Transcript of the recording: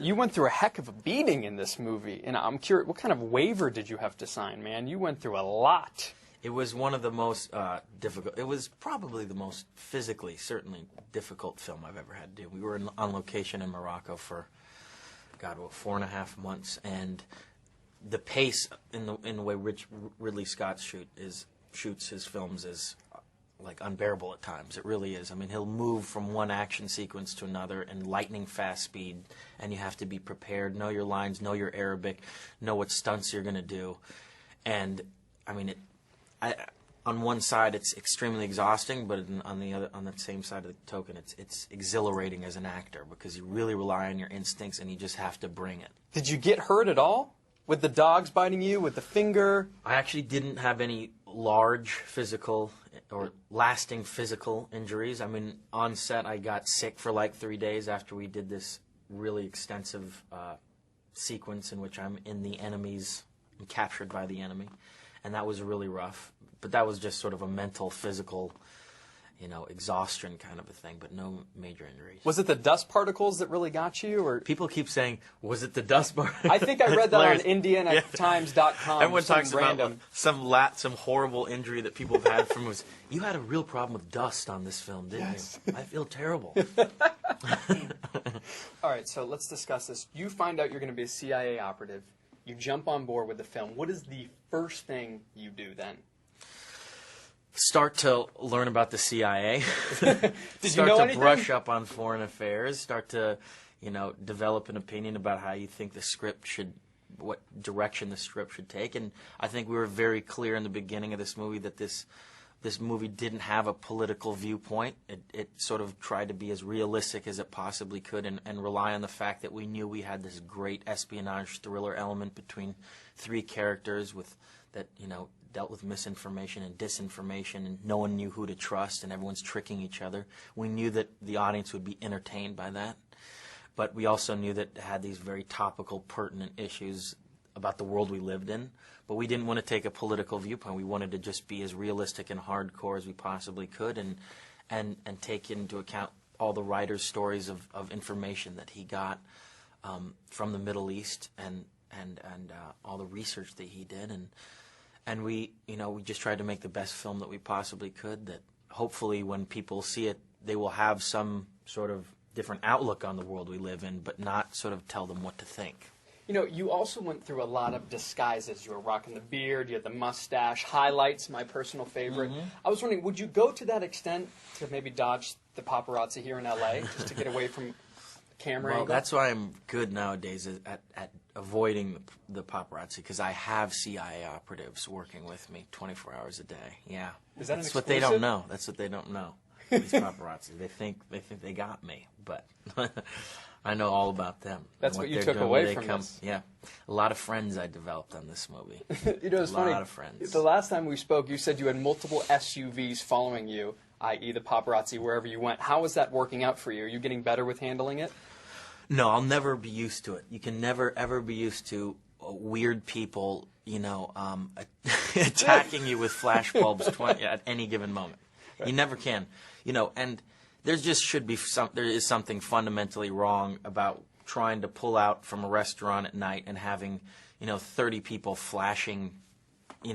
You went through a heck of a beating in this movie, and I'm curious, what kind of waiver did you have to sign, man? You went through a lot. It was one of the most difficult. It was probably the most physically, certainly difficult film I've ever had to do. We were on location in Morocco for, God, what, 4.5 months, and the pace in the way Ridley Scott shoots his films is like unbearable at times. It really is. I mean, he'll move from one action sequence to another in lightning fast speed, and you have to be prepared, know your lines, know your Arabic, know what stunts you're going to do. And I mean, on one side it's extremely exhausting, but on the same side of the token, it's exhilarating as an actor because you really rely on your instincts and you just have to bring it. Did you get hurt at all? With the dogs biting you, with the finger? I actually didn't have any large physical or lasting physical injuries. I mean, on set I got sick for like 3 days after we did this really extensive sequence in which I'm captured by the enemy. And that was really rough. But that was just sort of a mental, physical, exhaustion kind of a thing, but no major injuries. Was it the dust particles that really got you? Or people keep saying, was it the dust particles? I think I read that on IndianaTimes.com. Everyone talks about some horrible injury that people have had from you had a real problem with dust on this film, didn't you? I feel terrible. All right, so let's discuss this. You find out you're going to be a CIA operative. You jump on board with the film. What is the first thing you do then? Start to learn about the CIA. Did you know anything? Brush up on foreign affairs. Start to, develop an opinion about how you think the script what direction the script should take. And I think we were very clear in the beginning of this movie that this movie didn't have a political viewpoint. It sort of tried to be as realistic as it possibly could and rely on the fact that we knew we had this great espionage thriller element between 3 characters that dealt with misinformation and disinformation, and no one knew who to trust, and everyone's tricking each other. We knew that the audience would be entertained by that, but we also knew that it had these very topical, pertinent issues about the world we lived in, but we didn't want to take a political viewpoint. We wanted to just be as realistic and hardcore as we possibly could and take into account all the writer's stories of information that he got from the Middle East and all the research that he did. And we just tried to make the best film that we possibly could, that hopefully when people see it, they will have some sort of different outlook on the world we live in, but not sort of tell them what to think. You also went through a lot of disguises. You were rocking the beard, you had the mustache, highlights, my personal favorite. Mm-hmm. I was wondering, would you go to that extent to maybe dodge the paparazzi here in L.A., just to get away from camera angle? That's why I'm good nowadays at avoiding the paparazzi, because I have CIA operatives working with me 24 hours a day. Yeah. Is that That's what they don't know. That's what they don't know. These paparazzi. They think they got me, but I know all about them. That's what you took away from this. Yeah. A lot of friends I developed on this movie. It's funny. A lot of friends. The last time we spoke, you said you had multiple SUVs following you, i.e. the paparazzi, wherever you went. How is that working out for you? Are you getting better with handling it? No, I'll never be used to it. You can never, ever be used to weird people, attacking you with flashbulbs at any given moment. You never can. And there is something fundamentally wrong about trying to pull out from a restaurant at night and having, 30 people flashing